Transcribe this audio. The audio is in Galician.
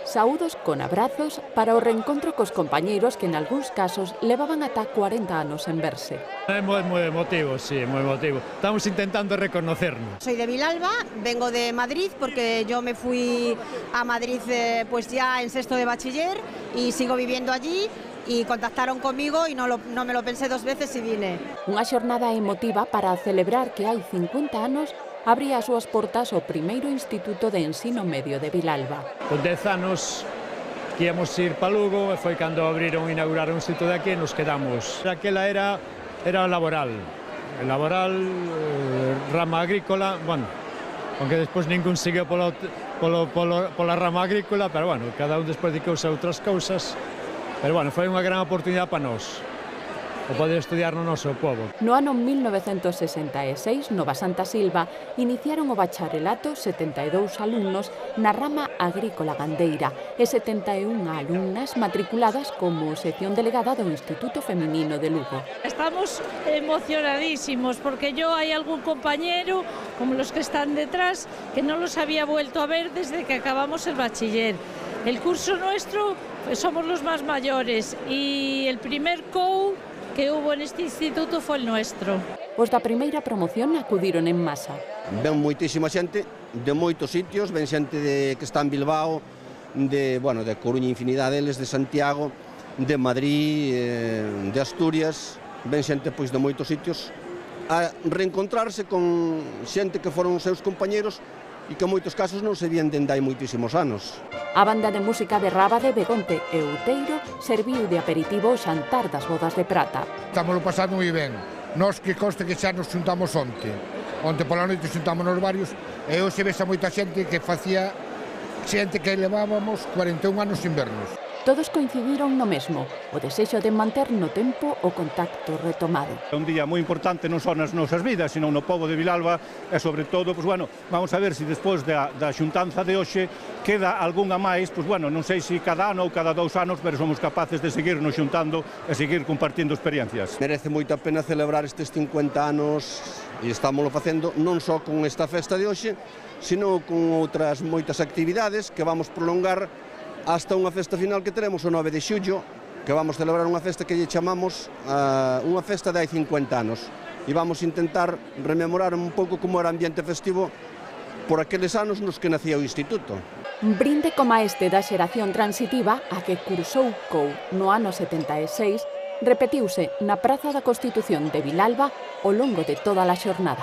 Saúdos con abrazos para o reencontro cos compañeiros que en algúns casos levaban ata 40 anos en verse. É moi emotivo, sí, moi emotivo. Estamos intentando reconocernos. Soy de Vilalba, vengo de Madrid porque yo me fui a Madrid pues ya en sexto de bachiller y sigo viviendo allí y contactaron conmigo y no me lo pensé dos veces y vine. Unha xornada emotiva para celebrar que hai 50 anos abría as súas portas o primeiro instituto de ensino medio de Vilalba. Con 10 anos que íamos ir para Lugo e foi cando inauguraron o instituto de aquí e nos quedamos. Aquela era laboral, rama agrícola, bueno, aunque despois ningún seguiu pola rama agrícola, pero bueno, cada un despois dedicouse a outras cousas, pero bueno, foi unha gran oportunidade para nós, o poder estudiar no noso pobo. No ano 1966, Nova Santa Silva, iniciaron o bacharelato 72 alumnos na rama agrícola gandeira e 71 alumnas matriculadas como sección delegada do Instituto Feminino de Lugo. Estamos emocionadísimos porque yo hay algún compañero, como los que están detrás, que no los había vuelto a ver desde que acabamos el bachiller. El curso nuestro, pues somos los más mayores y el primer COU que hubo en este instituto foi el nuestro. Os da primeira promoción acudiron en masa. Ven moitísima xente de moitos sitios, ven xente que está en Bilbao, de Coruña, infinidade deles, de Santiago, de Madrid, de Asturias, ven xente pois de moitos sitios a reencontrarse con xente que foron os seus compañeros e que en moitos casos non se vían dende hai moitísimos anos. A banda de música de Rábade, Begonte e Outeiro serviu de aperitivo o xantar das bodas de prata. Estámoslo pasando moi ben. Nós que conste que xa nos xuntamos onte pola noite xuntámonos varios, e hoxe ves a moita xente que facía xente que levábamos 41 anos sin vernos. Todos coincidiron no mesmo, o desexo de manter no tempo o contacto retomado. É un día moi importante non só nas nosas vidas, sino no pobo de Vilalba e, sobre todo, vamos a ver se despois da xuntanza de hoxe queda algunha máis, non sei se cada ano ou cada 2 anos, pero somos capaces de seguirnos xuntando e seguir compartindo experiencias. Merece moita pena celebrar estes 50 anos e estámoslo facendo non só con esta festa de hoxe, sino con outras moitas actividades que vamos prolongar hasta unha festa final que teremos o 9 de xullo, que vamos celebrar unha festa que lle chamamos unha festa de hai 50 anos. E vamos intentar rememorar un pouco como era o ambiente festivo por aqueles anos nos que nacía o instituto. Un brinde como este da xeración transitiva a que cursou COU no ano 76 repetiuse na Praza da Constitución de Vilalba ao longo de toda a xornada.